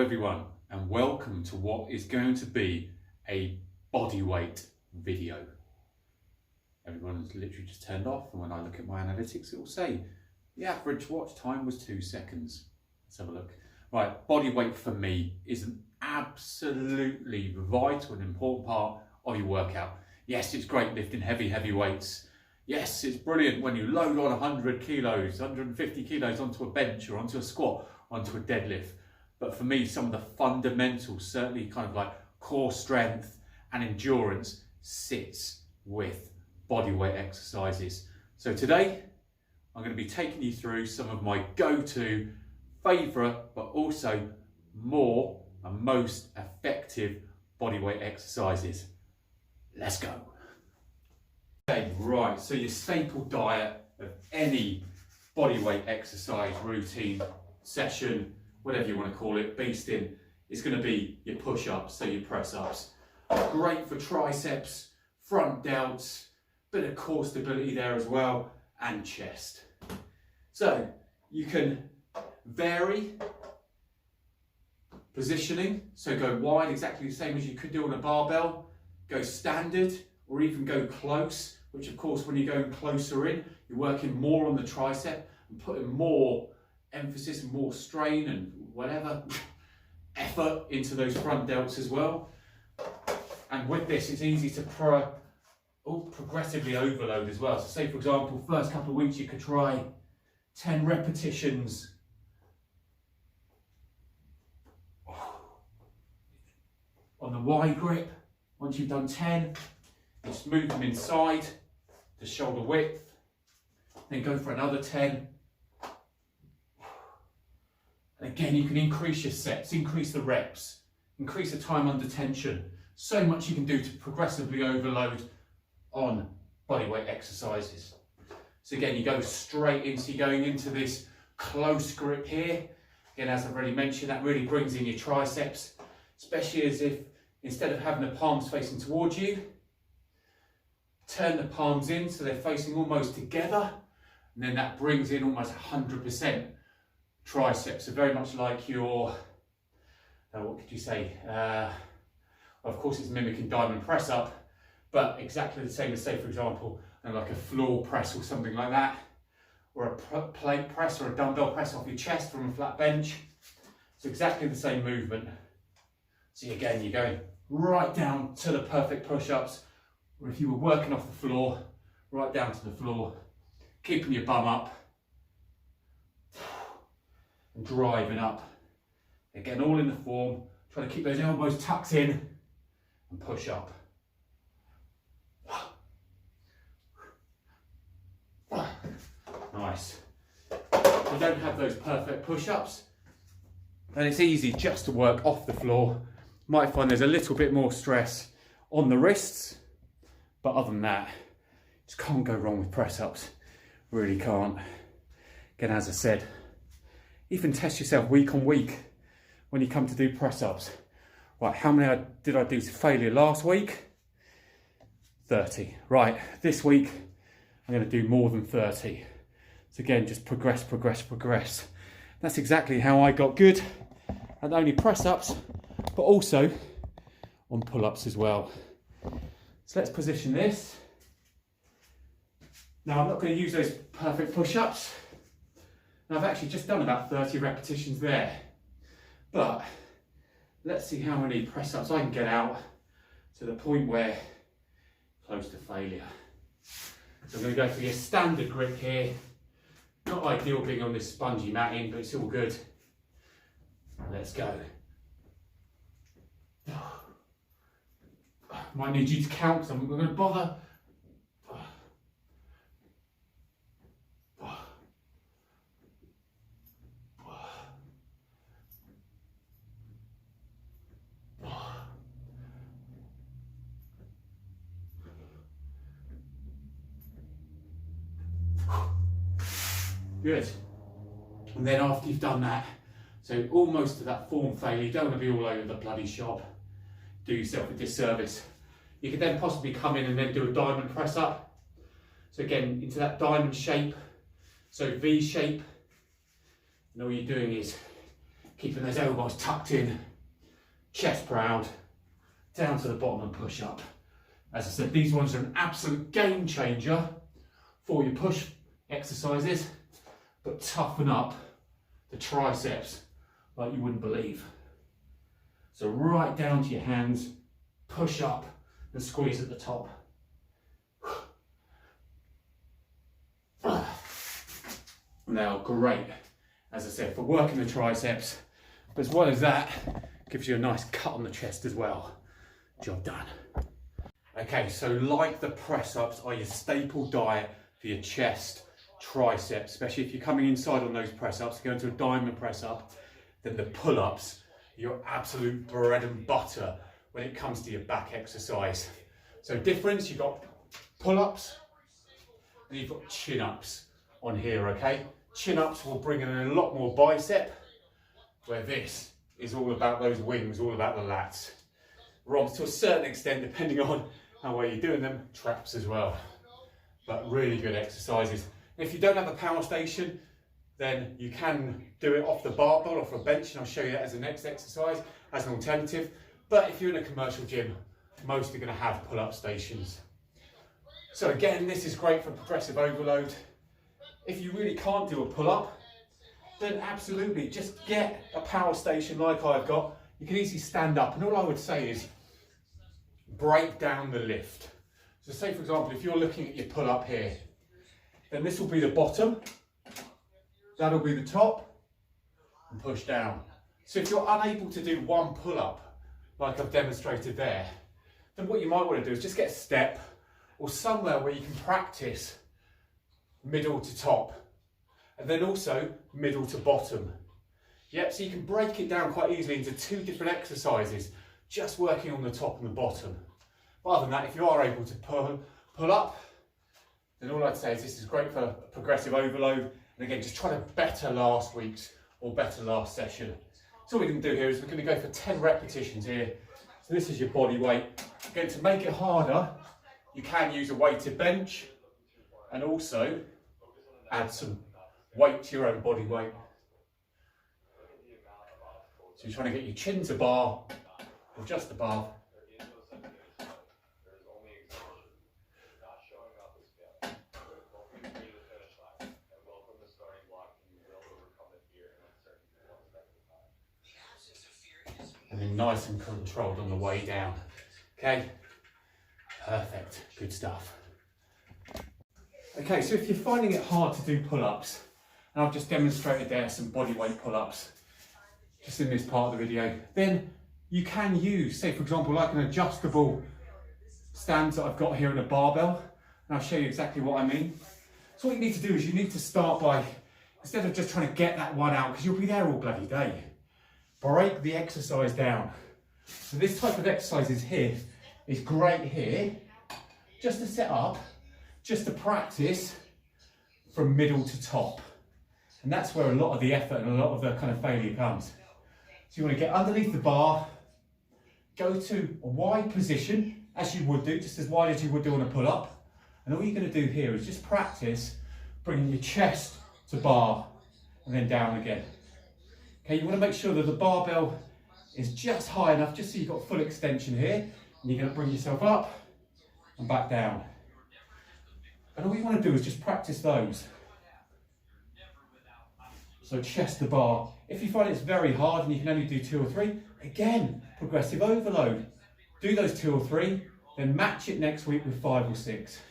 everyone, and welcome to what is going to be a bodyweight video. Everyone's literally just turned off, and when I look at my analytics it will say the average watch time was 2 seconds. Let's have a look. Right, bodyweight for me is an absolutely vital and important part of your workout. Yes, it's great lifting heavy weights. Yes, it's brilliant when you load on 100 kilos, 150 kilos onto a bench or onto a squat, onto a deadlift. But for me, some of the fundamentals, certainly kind of like core strength and endurance, sits with bodyweight exercises. So today, I'm going to be taking you through some of my go-to favourite, but also more and most effective bodyweight exercises. Let's go. Okay, right, so your staple diet of any bodyweight exercise routine, session, whatever you want to call it, beasting, is going to be your push-ups, so your press-ups. Great for triceps, front delts, bit of core stability there as well, and chest. So you can vary positioning, so go wide, exactly the same as you could do on a barbell, go standard, or even go close, which of course when you're going closer in, you're working more on the tricep and putting more emphasis and more strain and whatever effort into those front delts as well. And with this, it's easy to progressively overload as well. So say for example, first couple of weeks you could try 10 repetitions on the wide grip. Once you've done 10, just move them inside to shoulder width, then go for another 10. And again, you can increase your sets, increase the reps, increase the time under tension. So much you can do to progressively overload on bodyweight exercises. So again, you go straight into, you're going into this close grip here. Again, as I've already mentioned, that really brings in your triceps, especially as if instead of having the palms facing towards you, turn the palms in so they're facing almost together, and then that brings in almost 100% triceps. So very much like your, what could you say? Of course it's mimicking diamond press up, but exactly the same as, say for example, like a floor press or something like that, or a plate press or a dumbbell press off your chest from a flat bench. It's exactly the same movement. So again, you're going right down to the perfect push-ups, or if you were working off the floor, right down to the floor, keeping your bum up and driving up. Again, all in the form, trying to keep those elbows tucked in and push up. Nice. If you don't have those perfect push-ups, then it's easy just to work off the floor. Might find there's a little bit more stress on the wrists, but other than that, just can't go wrong with press-ups. Really can't. Again, as I said, even test yourself week on week when you come to do press-ups. Right, how many did I do to failure last week? 30. Right, this week I'm going to do more than 30. So again, just progress. That's exactly how I got good at not only press-ups, but also on pull-ups as well. So let's position this. Now I'm not going to use those perfect push-ups. I've actually just done about 30 repetitions there. But let's see how many press-ups I can get out to the point where close to failure. So I'm going to go for your standard grip here. Not ideal being on this spongy matting, but it's all good. Let's go. Might need you to count because I'm not going to bother. Good. And then after you've done that, so almost to that form failure, you don't want to be all over the bloody shop. Do yourself a disservice. You could then possibly come in and then do a diamond press up. So again, into that diamond shape, so V shape. And all you're doing is keeping those elbows tucked in, chest proud, down to the bottom and push up. As I said, these ones are an absolute game changer for your push exercises, but toughen up the triceps like you wouldn't believe. So right down to your hands, push up and squeeze at the top. Now, great, as I said, for working the triceps, but as well as that, gives you a nice cut on the chest as well. Job done. Okay, so like the press-ups are your staple diet for your chest, triceps, especially if you're coming inside on those press-ups, going to a diamond press-up, then the pull-ups, your absolute bread and butter when it comes to your back exercise. So difference, you've got pull-ups and you've got chin-ups on here, okay? Chin-ups will bring in a lot more bicep, where this is all about those wings, all about the lats. ROMs to a certain extent, depending on how well you're doing them, traps as well. But really good exercises. If you don't have a power station, then you can do it off the barbell, off a bench, and I'll show you that as the next exercise, as an alternative. But if you're in a commercial gym, most are going to have pull-up stations. So again, this is great for progressive overload. If you really can't do a pull-up, then absolutely just get a power station like I've got. You can easily stand up, and all I would say is break down the lift. So say for example, if you're looking at your pull-up here, then this will be the bottom, that'll be the top, and push down. So if you're unable to do one pull-up, like I've demonstrated there, then what you might want to do is just get a step, or somewhere where you can practice middle to top, and then also middle to bottom. Yep, so you can break it down quite easily into two different exercises, just working on the top and the bottom. But other than that, if you are able to pull up, then all I'd say is this is great for progressive overload. And again, just try to better last week's or better last session. So what we're going to do here is we're going to go for 10 repetitions here. So this is your body weight. Again, to make it harder, you can use a weighted bench and also add some weight to your own body weight. So you're trying to get your chin to bar or just above. And then nice and controlled on the way down. Okay, perfect, good stuff. Okay, so if you're finding it hard to do pull-ups, and I've just demonstrated there some body weight pull-ups, just in this part of the video, then you can use, say for example, like an adjustable stand that I've got here in a barbell, and I'll show you exactly what I mean. So what you need to do is you need to start by, instead of just trying to get that one out, because you'll be there all bloody day, break the exercise down. So this type of exercise is great here, just to set up, just to practice from middle to top. And that's where a lot of the effort and a lot of the kind of failure comes. So you want to get underneath the bar, go to a wide position, as you would do, just as wide as you would do on a pull-up. And all you're going to do here is just practice bringing your chest to bar and then down again. Okay, you want to make sure that the barbell is just high enough, just so you've got full extension here. And you're going to bring yourself up and back down. And all you want to do is just practice those. So chest to bar. If you find it's very hard and you can only do 2 or 3, again, progressive overload. Do those 2 or 3, then match it next week with 5 or 6.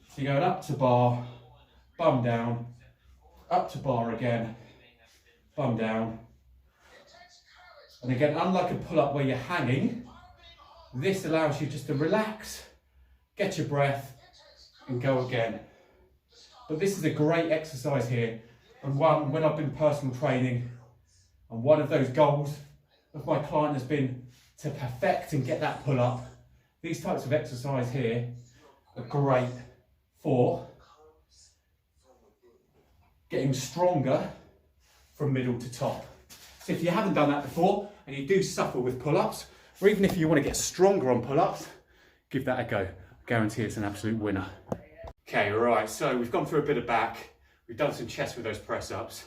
So you're going up to bar, bum down, up to bar again, bum down. And again, unlike a pull-up where you're hanging, this allows you just to relax, get your breath, and go again. But this is a great exercise here. And one, when I've been personal training, and one of those goals of my client has been to perfect and get that pull up. These types of exercise here are great for getting stronger from middle to top. So if you haven't done that before and you do suffer with pull-ups, or even if you want to get stronger on pull-ups, give that a go. I guarantee it's an absolute winner. Okay, right, so we've gone through a bit of back. We've done some chest with those press-ups.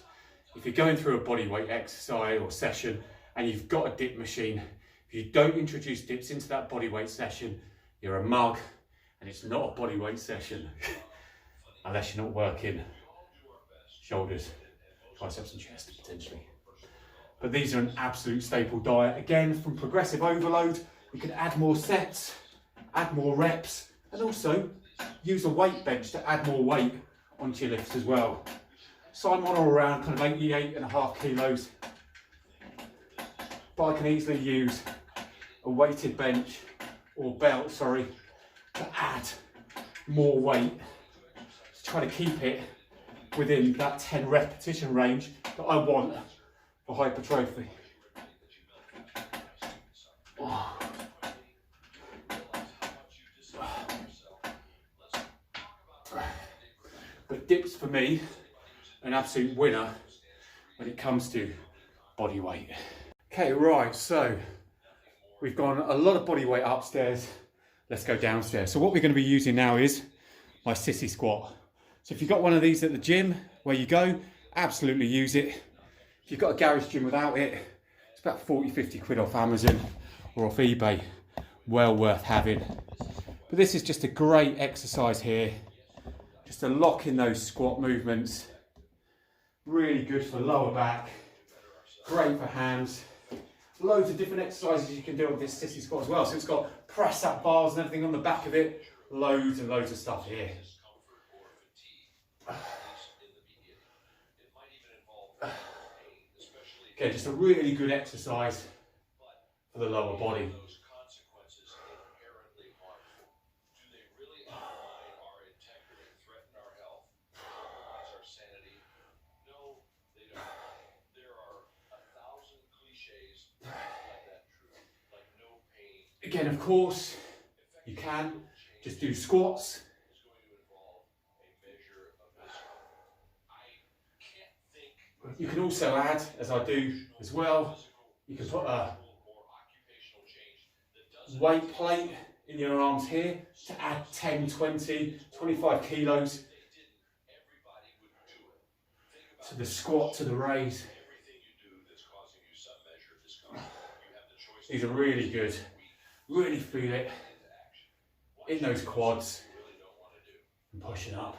if you're going through a bodyweight exercise or session and you've got a dip machine, if you don't introduce dips into that bodyweight session, you're a mug and it's not a bodyweight session. Unless you're not working shoulders, triceps and chest potentially. But these are an absolute staple diet. Again, from progressive overload, you can add more sets, add more reps, and also use a weight bench to add more weight onto your lifts as well. So I'm on or around kind of 88.5 kilos, but I can easily use a weighted bench or belt, to add more weight to try to keep it within that 10 repetition range that I want for hypertrophy. But dips for me, an absolute winner when it comes to body weight. Okay, right, so we've gone a lot of body weight upstairs. Let's go downstairs. So what we're going to be using now is my sissy squat. So if you've got one of these at the gym where you go, absolutely use it. If you've got a garage gym without it, it's about 40-50 quid off Amazon or off eBay. Well worth having. But this is just a great exercise here. Just to lock in those squat movements. Really good for lower back. Great for hands. Loads of different exercises you can do with this sissy squat as well. So it's got press up bars and everything on the back of it. Loads and loads of stuff here. Okay, just a really good exercise for the lower body. Again, of course, you can just do squats. You can also add, as I do as well, you can put a weight plate in your arms here to add 10, 20, 25 kilos to the squat, to the raise. These are really good. Really feel it in those quads and pushing up.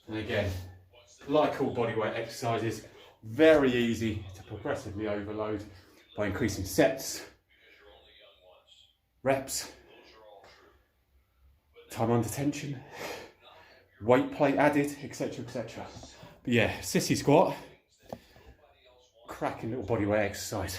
And again, like all bodyweight exercises, very easy to progressively overload by increasing sets, reps, time under tension, weight plate added, etc, etc. But yeah, sissy squat, cracking little bodyweight exercise.